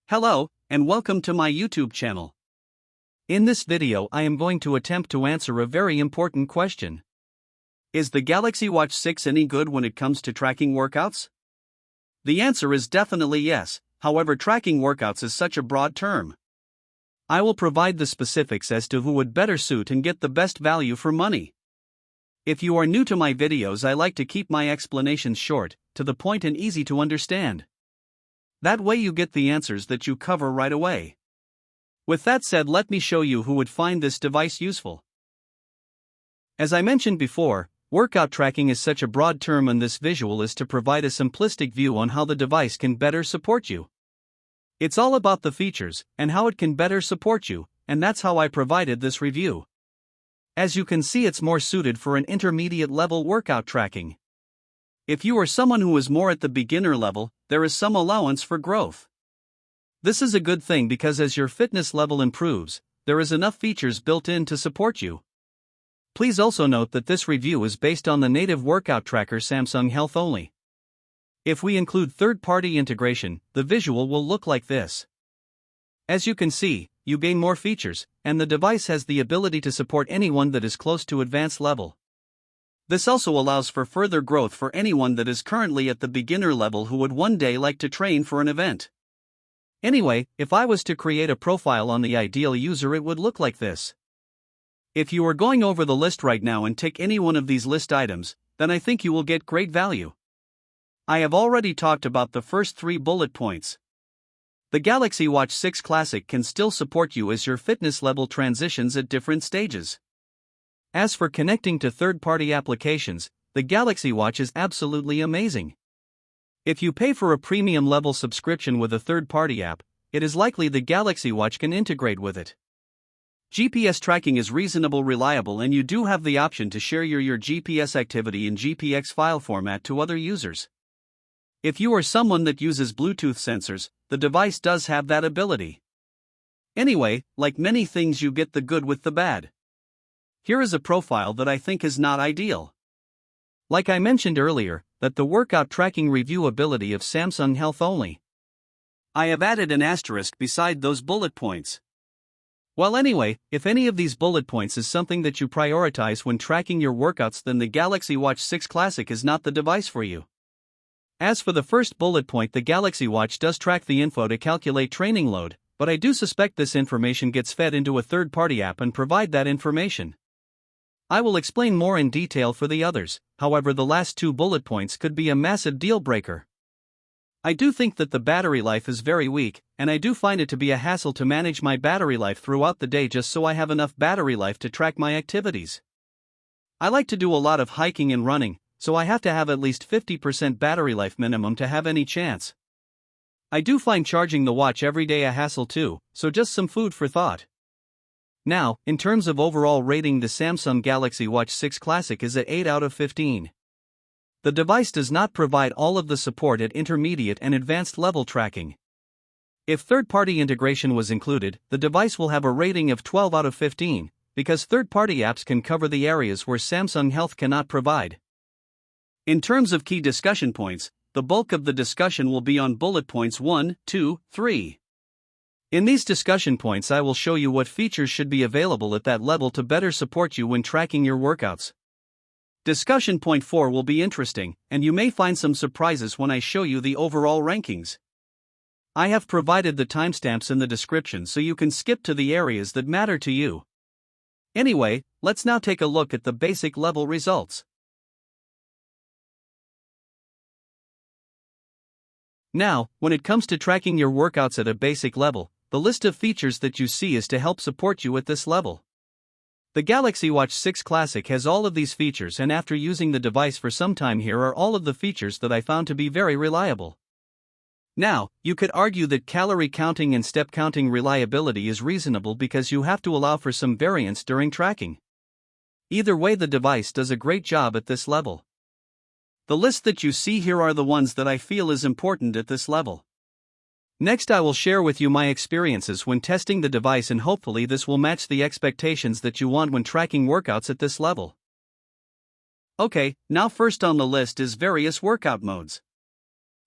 Hello, and welcome to my YouTube channel. In this video I am going to attempt to answer a very important question. Is the Galaxy Watch 6 any good when it comes to tracking workouts? The answer is definitely yes, however tracking workouts is such a broad term. I will provide the specifics as to who would better suit and get the best value for money. If you are new to my videos, I like to keep my explanations short, to the point and easy to understand. That way you get the answers that you cover right away. With that said, let me show you who would find this device useful. As I mentioned before, workout tracking is such a broad term, and this visual is to provide a simplistic view on how the device can better support you. It's all about the features and how it can better support you, and that's how I provided this review. As you can see, it's more suited for an intermediate level workout tracking. If you are someone who is more at the beginner level, there is some allowance for growth. This is a good thing because as your fitness level improves, there is enough features built in to support you. Please also note that this review is based on the native workout tracker Samsung Health only. If we include third-party integration, the visual will look like this. As you can see, you gain more features, and the device has the ability to support anyone that is close to advanced level. This also allows for further growth for anyone that is currently at the beginner level who would one day like to train for an event. Anyway, if I was to create a profile on the ideal user, it would look like this. If you are going over the list right now and tick any one of these list items, then I think you will get great value. I have already talked about the first 3 bullet points. The Galaxy Watch 6 Classic can still support you as your fitness level transitions at different stages. As for connecting to third-party applications, the Galaxy Watch is absolutely amazing. If you pay for a premium level subscription with a third-party app, it is likely the Galaxy Watch can integrate with it. GPS tracking is reasonable, reliable, and you do have the option to share your GPS activity in GPX file format to other users. If you are someone that uses Bluetooth sensors, the device does have that ability. Anyway, like many things, you get the good with the bad. Here is a profile that I think is not ideal. Like I mentioned earlier, that the workout tracking review ability of Samsung Health only. I have added an asterisk beside those bullet points. Well, anyway, if any of these bullet points is something that you prioritize when tracking your workouts, then the Galaxy Watch 6 Classic is not the device for you. As for the first bullet point, the Galaxy Watch does track the info to calculate training load, but I do suspect this information gets fed into a third-party app and provide that information. I will explain more in detail for the others, however the last 2 bullet points could be a massive deal breaker. I do think that the battery life is very weak, and I do find it to be a hassle to manage my battery life throughout the day just so I have enough battery life to track my activities. I like to do a lot of hiking and running, so I have to have at least 50% battery life minimum to have any chance. I do find charging the watch every day a hassle too, so just some food for thought. Now, in terms of overall rating, the Samsung Galaxy Watch 6 Classic is at 8 out of 15. The device does not provide all of the support at intermediate and advanced level tracking. If third-party integration was included, the device will have a rating of 12 out of 15, because third-party apps can cover the areas where Samsung Health cannot provide. In terms of key discussion points, the bulk of the discussion will be on bullet points 1, 2, 3. In these discussion points, I will show you what features should be available at that level to better support you when tracking your workouts. Discussion point 4 will be interesting, and you may find some surprises when I show you the overall rankings. I have provided the timestamps in the description so you can skip to the areas that matter to you. Anyway, let's now take a look at the basic level results. Now, when it comes to tracking your workouts at a basic level, the list of features that you see is to help support you at this level. The Galaxy Watch 6 Classic has all of these features, and after using the device for some time, here are all of the features that I found to be very reliable. Now, you could argue that calorie counting and step counting reliability is reasonable because you have to allow for some variance during tracking. Either way, the device does a great job at this level. The list that you see here are the ones that I feel is important at this level. Next, I will share with you my experiences when testing the device, and hopefully this will match the expectations that you want when tracking workouts at this level. Okay, now first on the list is various workout modes.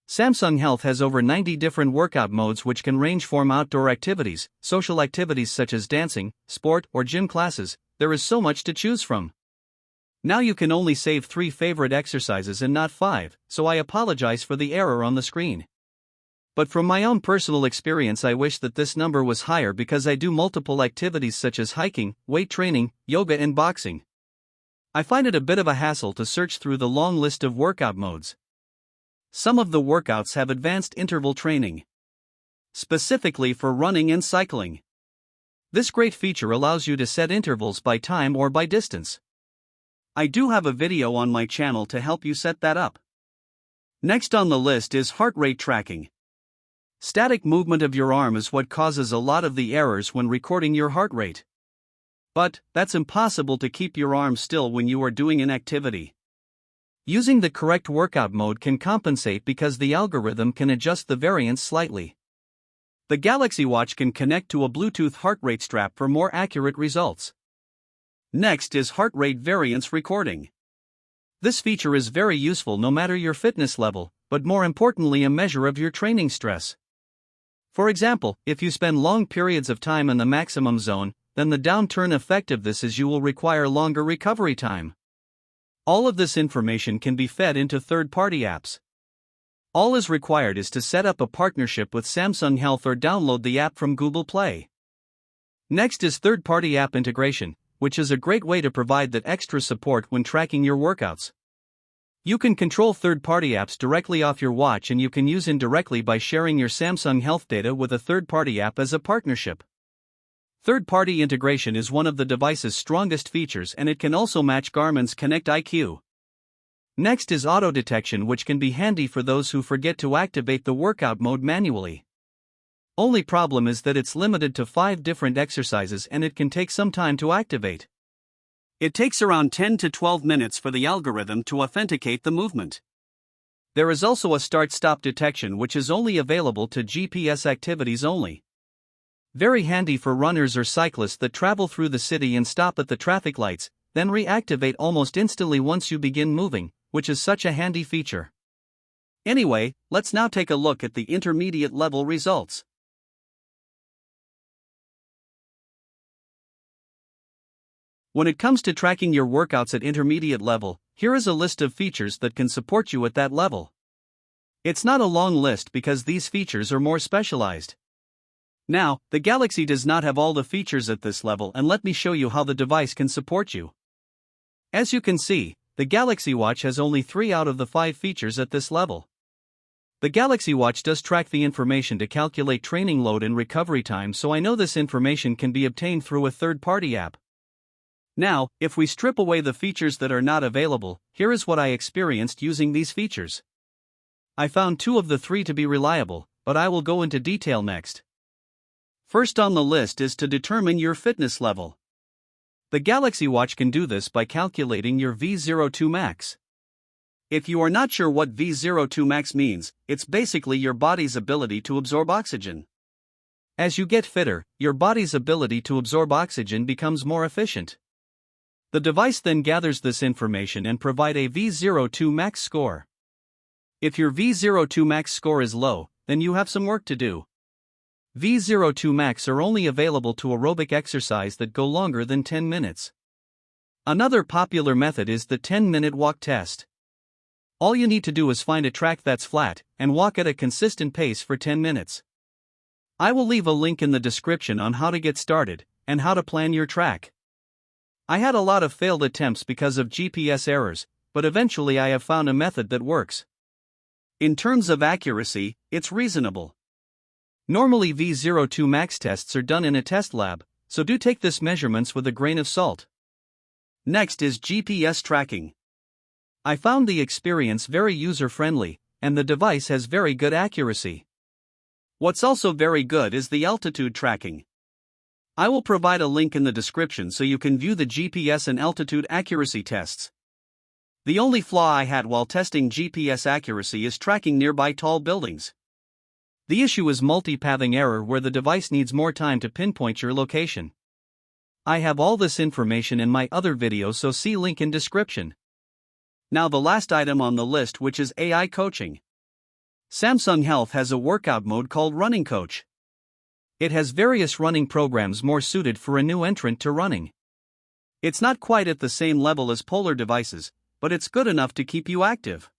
Samsung Health has over 90 different workout modes which can range from outdoor activities, social activities such as dancing, sport, or gym classes. There is so much to choose from. Now you can only save 3 favorite exercises and not 5, so I apologize for the error on the screen. But from my own personal experience, I wish that this number was higher because I do multiple activities such as hiking, weight training, yoga, and boxing. I find it a bit of a hassle to search through the long list of workout modes. Some of the workouts have advanced interval training, specifically for running and cycling. This great feature allows you to set intervals by time or by distance. I do have a video on my channel to help you set that up. Next on the list is heart rate tracking. Static movement of your arm is what causes a lot of the errors when recording your heart rate. But that's impossible to keep your arm still when you are doing an activity. Using the correct workout mode can compensate because the algorithm can adjust the variance slightly. The Galaxy Watch can connect to a Bluetooth heart rate strap for more accurate results. Next is heart rate variance recording. This feature is very useful no matter your fitness level, but more importantly a measure of your training stress. For example, if you spend long periods of time in the maximum zone, then the downturn effect of this is you will require longer recovery time. All of this information can be fed into third-party apps. All is required is to set up a partnership with Samsung Health or download the app from Google Play. Next is third-party app integration, which is a great way to provide that extra support when tracking your workouts. You can control third-party apps directly off your watch, and you can use indirectly by sharing your Samsung Health data with a third-party app as a partnership. Third-party integration is one of the device's strongest features, and it can also match Garmin's Connect IQ. Next is auto detection, which can be handy for those who forget to activate the workout mode manually. Only problem is that it's limited to 5 different exercises and it can take some time to activate. It takes around 10 to 12 minutes for the algorithm to authenticate the movement. There is also a start-stop detection which is only available to GPS activities only. Very handy for runners or cyclists that travel through the city and stop at the traffic lights, then reactivate almost instantly once you begin moving, which is such a handy feature. Anyway, let's now take a look at the intermediate level results. When it comes to tracking your workouts at intermediate level, here is a list of features that can support you at that level. It's not a long list because these features are more specialized. Now, the Galaxy does not have all the features at this level, and let me show you how the device can support you. As you can see, the Galaxy Watch has only 3 out of the 5 features at this level. The Galaxy Watch does track the information to calculate training load and recovery time, so I know this information can be obtained through a third-party app. Now, if we strip away the features that are not available, here is what I experienced using these features. I found 2 of the 3 to be reliable, but I will go into detail next. First on the list is to determine your fitness level. The Galaxy Watch can do this by calculating your VO2 max. If you are not sure what VO2 max means, it's basically your body's ability to absorb oxygen. As you get fitter, your body's ability to absorb oxygen becomes more efficient. The device then gathers this information and provides a VO2 max score. If your VO2 max score is low, then you have some work to do. VO2 max are only available to aerobic exercise that go longer than 10 minutes. Another popular method is the 10-minute walk test. All you need to do is find a track that's flat and walk at a consistent pace for 10 minutes. I will leave a link in the description on how to get started and how to plan your track. I had a lot of failed attempts because of GPS errors, but eventually I have found a method that works. In terms of accuracy, it's reasonable. Normally VO2 max tests are done in a test lab, so do take this measurements with a grain of salt. Next is GPS tracking. I found the experience very user-friendly, and the device has very good accuracy. What's also very good is the altitude tracking. I will provide a link in the description so you can view the GPS and altitude accuracy tests. The only flaw I had while testing GPS accuracy is tracking nearby tall buildings. The issue is multipathing error, where the device needs more time to pinpoint your location. I have all this information in my other video, so see link in description. Now the last item on the list, which is AI coaching. Samsung Health has a workout mode called Running Coach. It has various running programs more suited for a new entrant to running. It's not quite at the same level as Polar devices, but it's good enough to keep you active.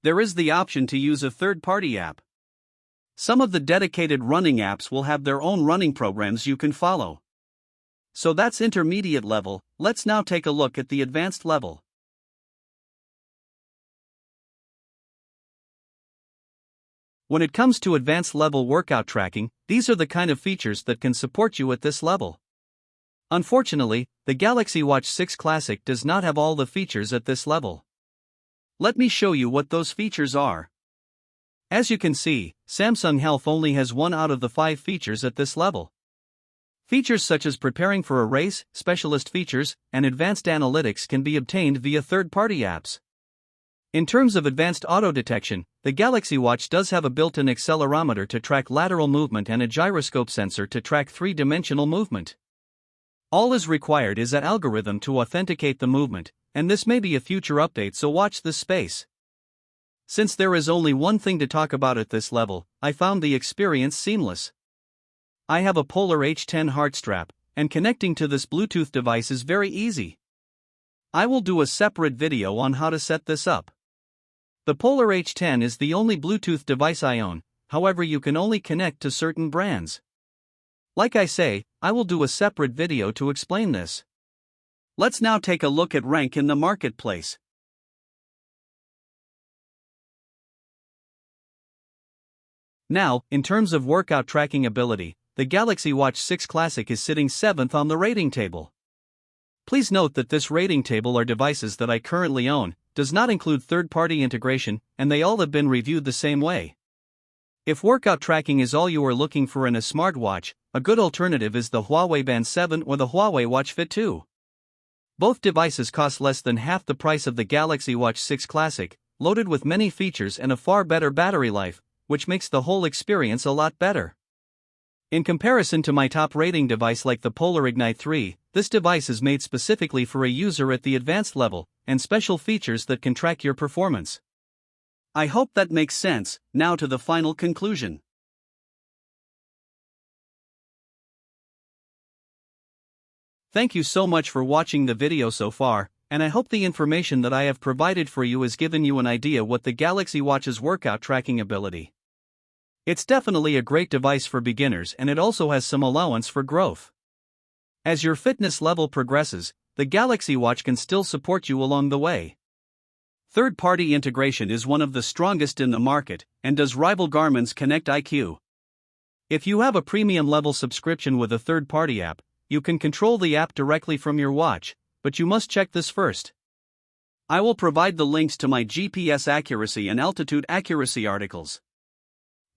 There is the option to use a third-party app. Some of the dedicated running apps will have their own running programs you can follow. So that's intermediate level. Let's now take a look at the advanced level. When it comes to advanced level workout tracking, these are the kind of features that can support you at this level. Unfortunately, the Galaxy Watch 6 Classic does not have all the features at this level. Let me show you what those features are. As you can see, Samsung Health only has 1 out of the 5 features at this level. Features such as preparing for a race, specialist features, and advanced analytics can be obtained via third-party apps. In terms of advanced auto detection, the Galaxy Watch does have a built-in accelerometer to track lateral movement and a gyroscope sensor to track 3-dimensional movement. All is required is an algorithm to authenticate the movement, and this may be a future update, so watch this space. Since there is only one thing to talk about at this level, I found the experience seamless. I have a Polar H10 heart strap, and connecting to this Bluetooth device is very easy. I will do a separate video on how to set this up. The Polar H10 is the only Bluetooth device I own, however you can only connect to certain brands. Like I say, I will do a separate video to explain this. Let's now take a look at rank in the marketplace. Now, in terms of workout tracking ability, the Galaxy Watch 6 Classic is sitting 7th on the rating table. Please note that this rating table are devices that I currently own, does not include third-party integration, and they all have been reviewed the same way. If workout tracking is all you are looking for in a smartwatch, a good alternative is the Huawei Band 7 or the Huawei Watch Fit 2. Both devices cost less than half the price of the Galaxy Watch 6 Classic, loaded with many features and a far better battery life, which makes the whole experience a lot better. In comparison to my top rating device like the Polar Ignite 3, this device is made specifically for a user at the advanced level, and special features that can track your performance. I hope that makes sense. Now to the final conclusion. Thank you so much for watching the video so far, and I hope the information that I have provided for you has given you an idea what the Galaxy Watch's workout tracking ability. It's definitely a great device for beginners, and it also has some allowance for growth. As your fitness level progresses, the Galaxy Watch can still support you along the way. Third-party integration is one of the strongest in the market, and does rival Garmin's Connect IQ. If you have a premium level subscription with a third-party app, you can control the app directly from your watch, but you must check this first. I will provide the links to my GPS accuracy and altitude accuracy articles.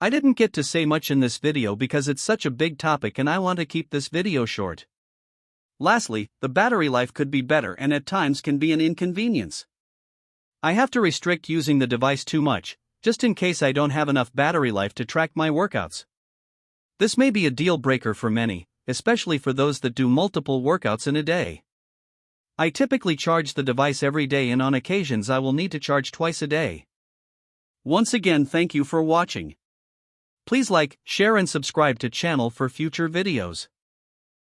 I didn't get to say much in this video because it's such a big topic and I want to keep this video short. Lastly, the battery life could be better and at times can be an inconvenience. I have to restrict using the device too much, just in case I don't have enough battery life to track my workouts. This may be a deal breaker for many, especially for those that do multiple workouts in a day. I typically charge the device every day, and on occasions I will need to charge twice a day. Once again, thank you for watching. Please like, share and subscribe to channel for future videos.